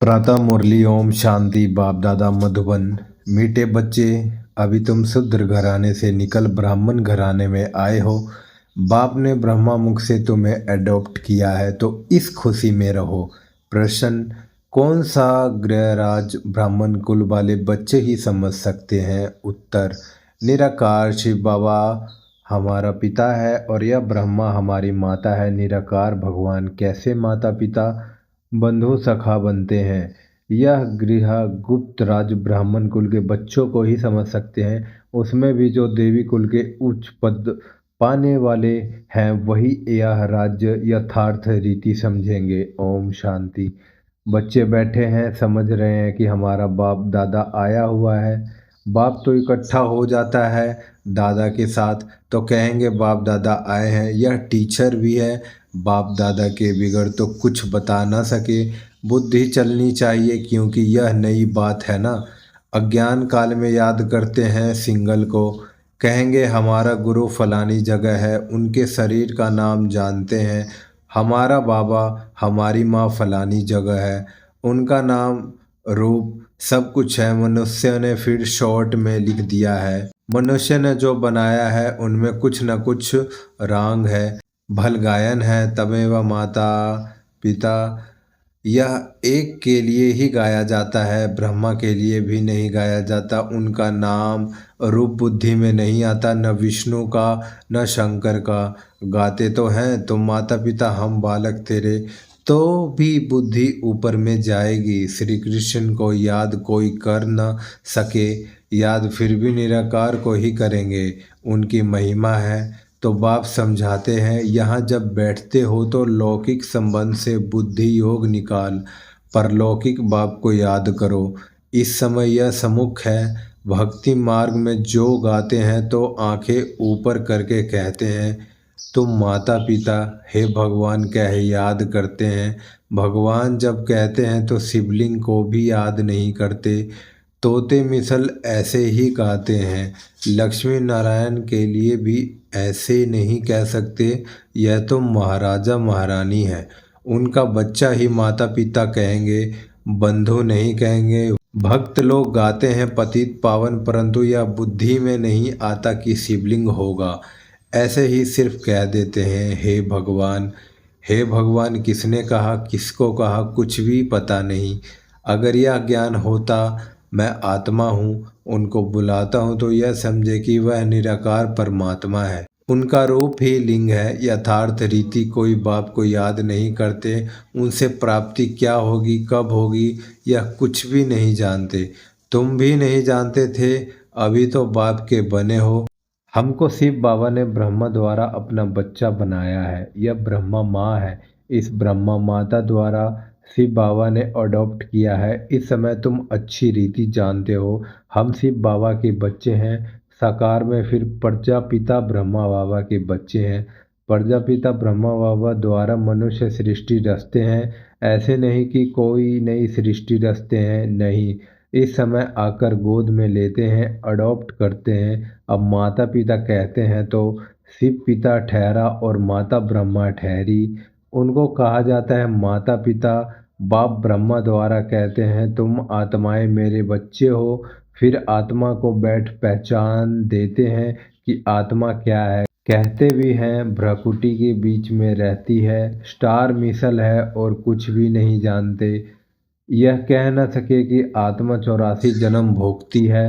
प्रातः मुरली ओम शांति। बाप दादा मधुबन। मीठे बच्चे, अभी तुम शूद्र घराने से निकल ब्राह्मण घराने में आए हो। बाप ने ब्रह्मा मुख से तुम्हें एडॉप्ट किया है, तो इस खुशी में रहो। प्रश्न, कौन सा गृहराज ब्राह्मण कुल वाले बच्चे ही समझ सकते हैं? उत्तर, निराकार शिव बाबा हमारा पिता है और यह ब्रह्मा हमारी माता है। निराकार भगवान कैसे माता पिता बंधु सखा बनते हैं, यह गृह गुप्त राज ब्राह्मण कुल के बच्चों को ही समझ सकते हैं। उसमें भी जो देवी कुल के उच्च पद पाने वाले हैं, वही यह राज्य यथार्थ रीति समझेंगे। ओम शांति। बच्चे बैठे हैं, समझ रहे हैं कि हमारा बाप दादा आया हुआ है। बाप तो इकट्ठा हो जाता है दादा के साथ, तो कहेंगे बाप दादा आए हैं। यह टीचर भी है, बाप दादा के बिगड़ तो कुछ बता ना सके। बुद्धि चलनी चाहिए, क्योंकि यह नई बात है ना। अज्ञान काल में याद करते हैं सिंगल को, कहेंगे हमारा गुरु फलानी जगह है, उनके शरीर का नाम जानते हैं। हमारा बाबा हमारी माँ फलानी जगह है, उनका नाम रूप सब कुछ है। मनुष्य ने फिर शॉर्ट में लिख दिया है। मनुष्य ने जो बनाया है उनमें कुछ न कुछ रांग है। भल गायन है तमेव माता पिता, यह एक के लिए ही गाया जाता है, ब्रह्मा के लिए भी नहीं गाया जाता। उनका नाम रूप बुद्धि में नहीं आता, न विष्णु का न शंकर का। गाते तो हैं तुम माता पिता हम बालक तेरे, तो भी बुद्धि ऊपर में जाएगी। श्री कृष्ण को याद कोई कर न सके, याद फिर भी निराकार को ही करेंगे, उनकी महिमा है। तो बाप समझाते हैं, यहाँ जब बैठते हो तो लौकिक संबंध से बुद्धि योग निकाल, परलौकिक बाप को याद करो। इस समय यह सम्मुख है। भक्ति मार्ग में जो गाते हैं तो आंखें ऊपर करके कहते हैं, तुम माता पिता हे भगवान कह याद करते हैं। भगवान जब कहते हैं तो शिवलिंग को भी याद नहीं करते। तोते मिसल ऐसे ही गाते हैं, लक्ष्मी नारायण के लिए भी ऐसे नहीं कह सकते। यह तो महाराजा महारानी है, उनका बच्चा ही माता पिता कहेंगे, बंधु नहीं कहेंगे। भक्त लोग गाते हैं पतित पावन, परंतु यह बुद्धि में नहीं आता कि शिवलिंग होगा। ऐसे ही सिर्फ कह देते हैं हे भगवान। हे भगवान किसने कहा, किसको कहा, कुछ भी पता नहीं। अगर यह ज्ञान होता, मैं आत्मा हूँ, उनको बुलाता हूँ, तो यह समझे कि वह निराकार परमात्मा है। उनका रूप ही लिंग है। यथार्थ रीति कोई बाप को याद नहीं करते, उनसे प्राप्ति क्या होगी कब होगी यह कुछ भी नहीं जानते। तुम भी नहीं जानते थे, अभी तो बाप के बने हो। हमको शिव बाबा ने ब्रह्मा द्वारा अपना बच्चा बनाया है, यह ब्रह्मा माँ है। इस ब्रह्मा माता द्वारा शिव बाबा ने अडॉप्ट किया है। इस समय तुम अच्छी रीति जानते हो, हम शिव बाबा के बच्चे हैं। साकार में फिर प्रजापिता ब्रह्मा बाबा के बच्चे हैं। प्रजापिता ब्रह्मा बाबा द्वारा मनुष्य सृष्टि रचते हैं, ऐसे नहीं कि कोई नई सृष्टि रचते हैं, नहीं। इस समय आकर गोद में लेते हैं, अडॉप्ट करते हैं। अब माता पिता कहते हैं तो शिव पिता ठहरा और माता ब्रह्मा ठहरी। उनको कहा जाता है माता पिता। बाप ब्रह्मा द्वारा कहते हैं तुम आत्माएं मेरे बच्चे हो। फिर आत्मा को बैठ पहचान देते हैं कि आत्मा क्या है। कहते भी हैं भ्रकुटी के बीच में रहती है, स्टार मिसल है और कुछ भी नहीं जानते। यह कह न सके कि आत्मा 84 जन्म भोगती है।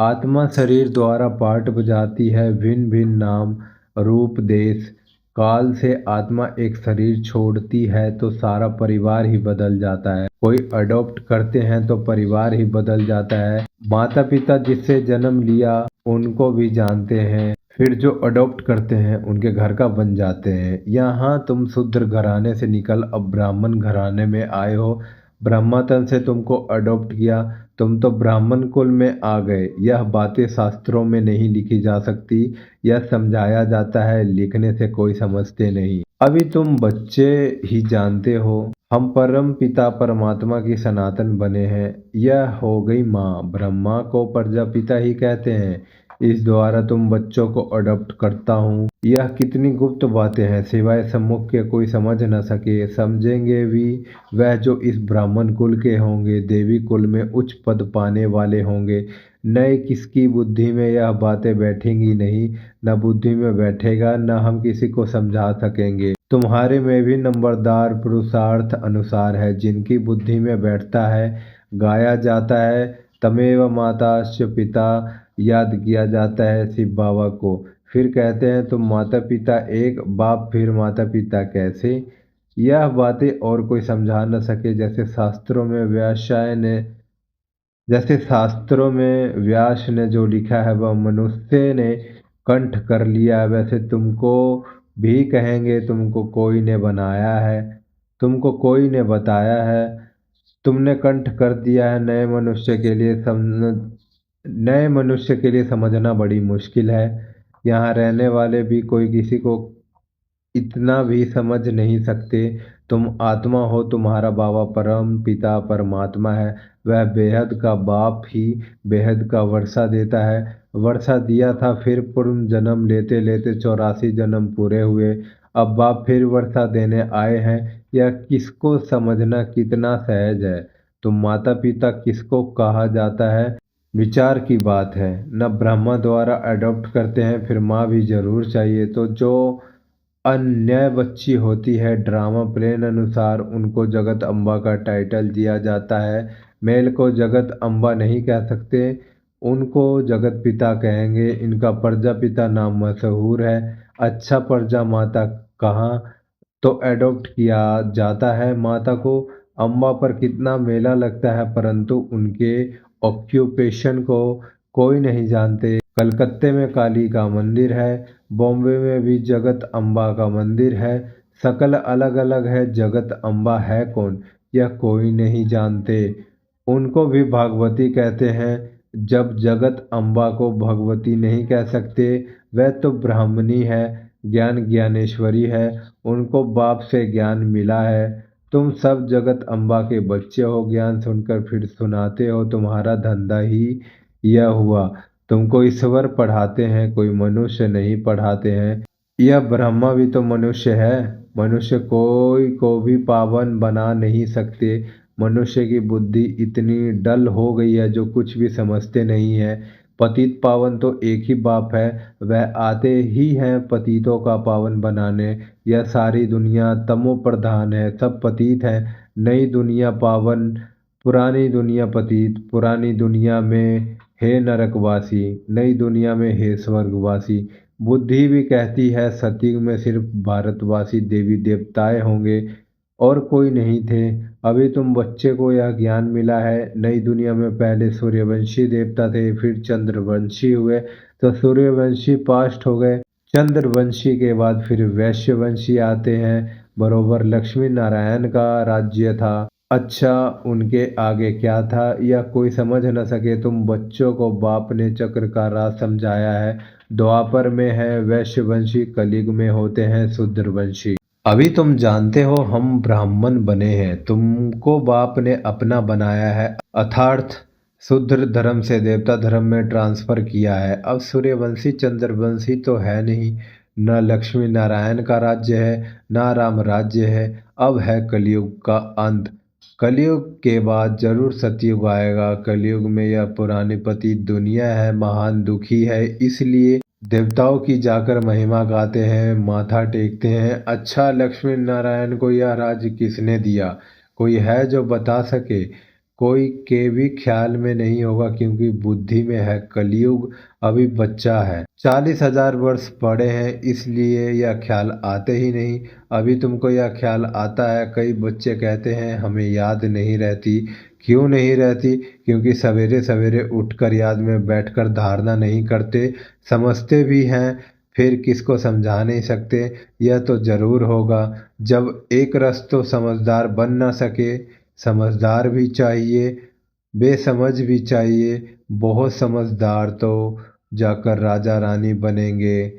आत्मा शरीर द्वारा पाठ बजाती है, भिन्न भिन्न नाम रूप देश काल से आत्मा एक शरीर छोड़ती है तो सारा परिवार ही बदल जाता है। कोई अडॉप्ट करते हैं तो परिवार ही बदल जाता है। माता पिता जिससे जन्म लिया उनको भी जानते हैं, फिर जो अडॉप्ट करते हैं उनके घर का बन जाते हैं। यहाँ तुम शूद्र घराने से निकल अब ब्राह्मण घराने में आए हो। ब्रह्मतन से तुमको अडॉप्ट किया, तुम तो ब्राह्मण कुल में आ गए। यह बातें शास्त्रों में नहीं लिखी जा सकती, यह समझाया जाता है, लिखने से कोई समझते नहीं। अभी तुम बच्चे ही जानते हो, हम परम पिता परमात्मा की सनातन बने हैं। यह हो गई माँ, ब्रह्मा को प्रजापिता ही कहते हैं। इस द्वारा तुम बच्चों को अडॉप्ट करता हूँ। यह कितनी गुप्त बातें हैं, सिवाय सम्मुख के कोई समझ न सके। समझेंगे भी वह जो इस ब्राह्मण कुल के होंगे, देवी कुल में उच्च पद पाने वाले होंगे। नए किसकी बुद्धि में यह बातें बैठेंगी नहीं, न बुद्धि में बैठेगा, न हम किसी को समझा सकेंगे। तुम्हारे में भी नंबरदार पुरुषार्थ अनुसार है, जिनकी बुद्धि में बैठता है। गाया जाता है तमेव माताश्च पिता, याद किया जाता है शिव बाबा को। फिर कहते हैं तुम माता पिता एक, बाप फिर माता पिता कैसे। यह बातें और कोई समझा न सके। जैसे शास्त्रों में व्यास ने जो लिखा है वह मनुष्य ने कंठ कर लिया, वैसे तुमको भी कहेंगे तुमको कोई ने बनाया है, तुमको कोई ने बताया है, तुमने कंठ कर दिया है। नए मनुष्य के लिए समझना बड़ी मुश्किल है। यहाँ रहने वाले भी कोई किसी को इतना भी समझ नहीं सकते। तुम आत्मा हो, तुम्हारा बाबा परम पिता परमात्मा है। वह बेहद का बाप ही बेहद का वर्षा देता है। वर्षा दिया था, फिर पूर्व जन्म लेते लेते 84 जन्म पूरे हुए। अब बाप फिर वर्षा देने आए हैं। यह किसको समझना कितना सहज है। तुम माता पिता किसको कहा जाता है, विचार की बात है। न ब्रह्मा द्वारा अडॉप्ट करते हैं, फिर माँ भी जरूर चाहिए। तो जो अन्य बच्ची होती है, ड्रामा प्लेन अनुसार उनको जगत अम्बा का टाइटल दिया जाता है। मेल को जगत अम्बा नहीं कह सकते, उनको जगत पिता कहेंगे। इनका प्रजापिता नाम मशहूर है। अच्छा, प्रजा माता कहाँ तो एडॉप्ट किया जाता है माता को। अम्बा पर कितना मेला लगता है, परंतु उनके ऑक्यूपेशन को कोई नहीं जानते। कलकत्ते में काली का मंदिर है, बॉम्बे में भी जगत अम्बा का मंदिर है। शकल अलग अलग है, जगत अम्बा है कौन यह कोई नहीं जानते। उनको भी भगवती कहते हैं। जब जगत अम्बा को भगवती नहीं कह सकते, वह तो ब्राह्मणी है, ज्ञान ज्ञानेश्वरी है। उनको बाप से ज्ञान मिला है। तुम सब जगत अम्बा के बच्चे हो, ज्ञान सुनकर फिर सुनाते हो। तुम्हारा धंधा ही यह हुआ। तुमको ईश्वर पढ़ाते हैं, कोई मनुष्य नहीं पढ़ाते हैं। यह ब्रह्मा भी तो मनुष्य है। मनुष्य कोई को भी पावन बना नहीं सकते। मनुष्य की बुद्धि इतनी डल हो गई है जो कुछ भी समझते नहीं है। पतित पावन तो एक ही बाप है, वह आते ही हैं पतितों का पावन बनाने। यह सारी दुनिया तमो प्रधान है, सब पतित है। नई दुनिया पावन, पुरानी दुनिया पतित। पुरानी दुनिया में हे नरकवासी, नई दुनिया में हे स्वर्गवासी। बुद्धि भी कहती है सतयुग में सिर्फ भारतवासी देवी देवताएं होंगे और कोई नहीं थे। अभी तुम बच्चे को यह ज्ञान मिला है। नई दुनिया में पहले सूर्यवंशी देवता थे, फिर चंद्रवंशी हुए, तो सूर्यवंशी पास्ट हो गए। चंद्रवंशी के बाद फिर वैश्यवंशी आते हैं। बरोबर लक्ष्मी नारायण का राज्य था। अच्छा, उनके आगे क्या था यह कोई समझ न सके। तुम बच्चों को बाप ने चक्र का राज समझाया है। द्वापर में है वैश्यवंशी, कलयुग में होते हैं शूद्रवंशी। अभी तुम जानते हो हम ब्राह्मण बने हैं, तुमको बाप ने अपना बनाया है, अर्थात शूद्र धर्म से देवता धर्म में ट्रांसफर किया है। अब सूर्यवंशी चंद्रवंशी तो है नहीं, न लक्ष्मी नारायण का राज्य है, न राम राज्य है। अब है कलयुग का अंत। कलयुग के बाद जरूर सतयुग आएगा। कलयुग में यह पुरानी पतित दुनिया है, महान दुखी है, इसलिए देवताओं की जाकर महिमा गाते हैं, माथा टेकते हैं। अच्छा, लक्ष्मी नारायण को यह राज्य किसने दिया, कोई है जो बता सके। कोई के भी ख्याल में नहीं होगा, क्योंकि बुद्धि में है। कलयुग अभी बच्चा है, 40,000 वर्ष पड़े हैं, इसलिए यह ख्याल आते ही नहीं। अभी तुमको यह ख्याल आता है। कई बच्चे कहते हैं हमें याद नहीं रहती। क्यों नहीं रहती? क्योंकि सवेरे सवेरे उठकर याद में बैठकर धारणा नहीं करते। समझते भी हैं, फिर किसको समझा नहीं सकते। यह तो जरूर होगा। जब एक रस तो समझदार बन ना सके। समझदार भी चाहिए, बेसमझ भी चाहिए। बहुत समझदार तो जाकर राजा रानी बनेंगे।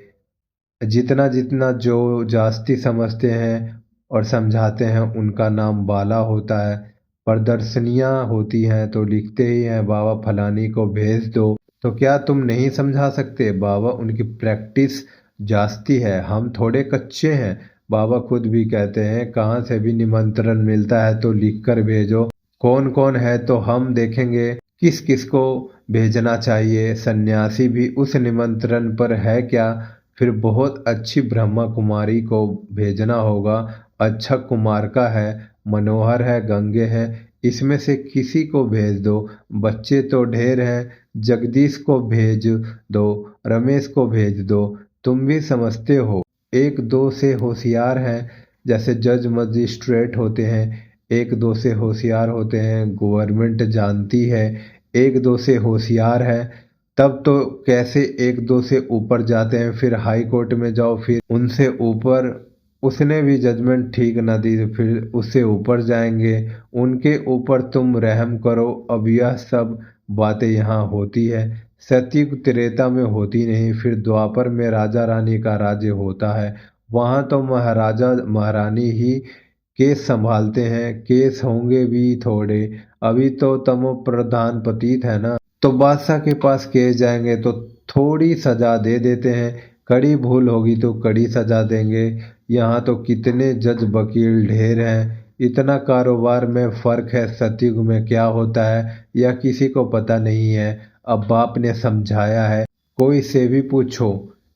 जितना जितना जो जास्ती समझते हैं और समझाते हैं, उनका नाम बाला होता है। प्रदर्शनियाँ होती हैं तो लिखते ही हैं बाबा फलानी को भेज दो। तो क्या तुम नहीं समझा सकते? बाबा, उनकी प्रैक्टिस जास्ती है, हम थोड़े कच्चे हैं। बाबा खुद भी कहते हैं, कहाँ से भी निमंत्रण मिलता है तो लिख कर भेजो। कौन कौन है तो हम देखेंगे किस किस को भेजना चाहिए। सन्यासी भी उस निमंत्रण पर है क्या? फिर बहुत अच्छी ब्रह्मा कुमारी को भेजना होगा। अच्छा कुमार का है, मनोहर है, गंगे है, इसमें से किसी को भेज दो। बच्चे तो ढेर हैं, जगदीश को भेज दो, रमेश को भेज दो। तुम भी समझते हो, एक दो से होशियार हैं, जैसे जज मजिस्ट्रेट होते हैं, एक दो से होशियार होते हैं, गवर्नमेंट जानती है। एक दो से होशियार है, तब तो कैसे एक दो से ऊपर जाते हैं, फिर हाई कोर्ट में जाओ, फिर उनसे ऊपर, उसने भी जजमेंट ठीक ना दी तो फिर उससे ऊपर जाएंगे, उनके ऊपर तुम रहम करो। अब यह सब बातें यहाँ होती है, सतयुग त्रेता में होती नहीं। फिर द्वापर में राजा रानी का राज्य होता है, वहाँ तो महाराजा महारानी ही केस संभालते हैं। केस होंगे भी थोड़े, अभी तो तमो प्रधान पतित है ना, तो बादशाह के पास केस जाएंगे तो थोड़ी सजा दे देते हैं, कड़ी भूल होगी तो कड़ी सजा देंगे। यहाँ तो कितने जज वकील ढेर हैं, इतना कारोबार में फर्क है। सतयुग में क्या होता है यह किसी को पता नहीं है। अब बाप ने समझाया है, कोई से भी पूछो।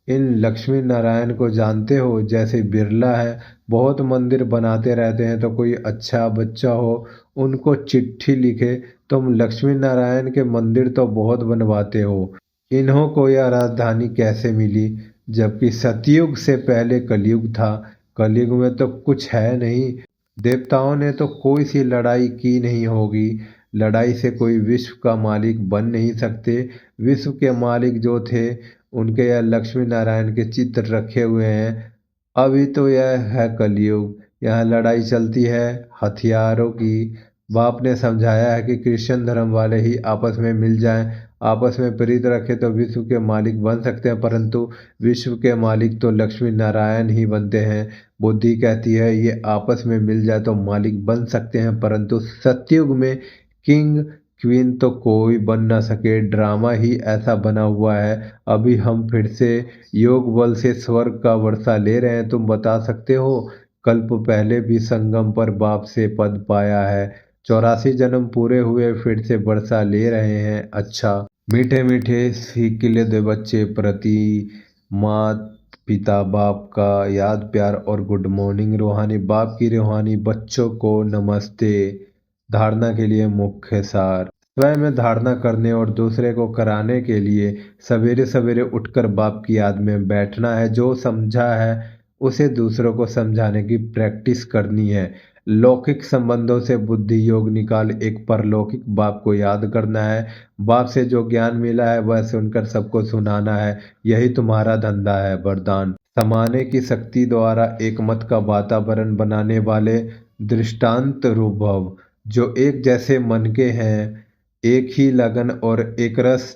इन लक्ष्मी नारायण को जानते हो? जैसे बिरला है, बहुत मंदिर बनाते रहते हैं, तो कोई अच्छा बच्चा हो उनको चिट्ठी लिखे, तुम लक्ष्मी नारायण के मंदिर तो बहुत बनवाते हो, इन्हों को यह राजधानी कैसे मिली? जबकि सतयुग से पहले कलयुग था, कलयुग में तो कुछ है नहीं। देवताओं ने तो कोई सी लड़ाई की नहीं होगी, लड़ाई से कोई विश्व का मालिक बन नहीं सकते। विश्व के मालिक जो थे उनके यह लक्ष्मी नारायण के चित्र रखे हुए हैं। अभी तो यह है कलयुग, यहाँ लड़ाई चलती है हथियारों की। बाप ने समझाया है कि क्रिश्चियन धर्म वाले ही आपस में मिल जाएं, आपस में प्रीत रखें तो विश्व के मालिक बन सकते हैं, परंतु विश्व के मालिक तो लक्ष्मी नारायण ही बनते हैं। बुद्धि कहती है ये आपस में मिल जाए तो मालिक बन सकते हैं, परंतु सतयुग में किंग क्वीन तो कोई बन ना सके, ड्रामा ही ऐसा बना हुआ है। अभी हम फिर से योग बल से स्वर्ग का वर्षा ले रहे हैं, तुम बता सकते हो? कल्प पहले भी संगम पर बाप से पद पाया है, 84 जन्म पूरे हुए, फिर से वर्षा ले रहे हैं। अच्छा, मीठे मीठे सीखले दे बच्चे प्रति मात पिता बाप का याद प्यार और गुड मॉर्निंग। रूहानी बाप की रूहानी बच्चों को नमस्ते। धारणा के लिए मुख्य सार, स्वयं में धारणा करने और दूसरे को कराने के लिए सवेरे सवेरे उठकर बाप की याद में बैठना है। जो समझा है उसे दूसरों को समझाने की प्रैक्टिस करनी है। लौकिक संबंधों से बुद्धि योग निकाल एक परलौकिक बाप को याद करना है। बाप से जो ज्ञान मिला है वह सुनकर सबको सुनाना है, यही तुम्हारा धंधा है। वरदान, समाने की शक्ति द्वारा एक मत का वातावरण बनाने वाले दृष्टांत रूप भव, जो एक जैसे मन के हैं, एक ही लगन और एक रस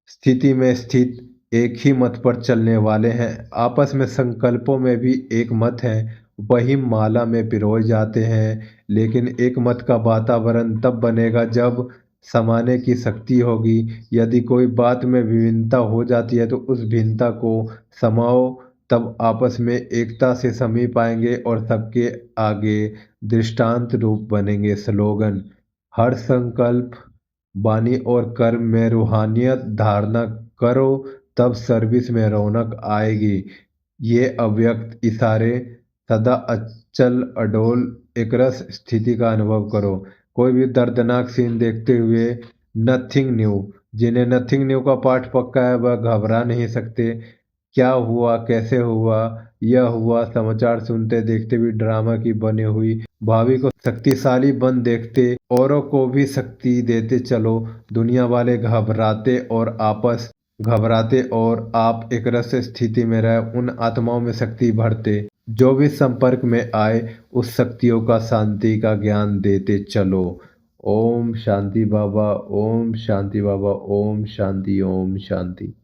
स्थिति में स्थित, एक ही मत पर चलने वाले हैं, आपस में संकल्पों में भी एक मत है, वही माला में पिरोए जाते हैं। लेकिन एक मत का वातावरण तब बनेगा जब समाने की शक्ति होगी। यदि कोई बात में विभिन्नता हो जाती है तो उस भिन्नता को समाओ, तब आपस में एकता से समी पाएंगे और सबके आगे दृष्टांत रूप बनेंगे। स्लोगन, हर संकल्प वाणी और कर्म में रूहानियत धारणा करो, तब सर्विस में रौनक आएगी। ये अव्यक्त इशारे सदा अचल अडोल एकरस स्थिति का अनुभव करो। कोई भी दर्दनाक सीन देखते हुए नथिंग न्यू, जिन्हें नथिंग न्यू का पाठ पक्का है वह घबरा नहीं सकते। क्या हुआ, कैसे हुआ, यह हुआ, समाचार सुनते देखते भी ड्रामा की बनी हुई भावी को शक्तिशाली बन देखते, औरों को भी शक्ति देते चलो। दुनिया वाले घबराते और आप एक रस स्थिति में रहे उन आत्माओं में शक्ति भरते, जो भी संपर्क में आए उस शक्तियों का शांति का ज्ञान देते चलो। ओम शांति बाबा, ओम शांति बाबा, ओम शांति, ओम शांति।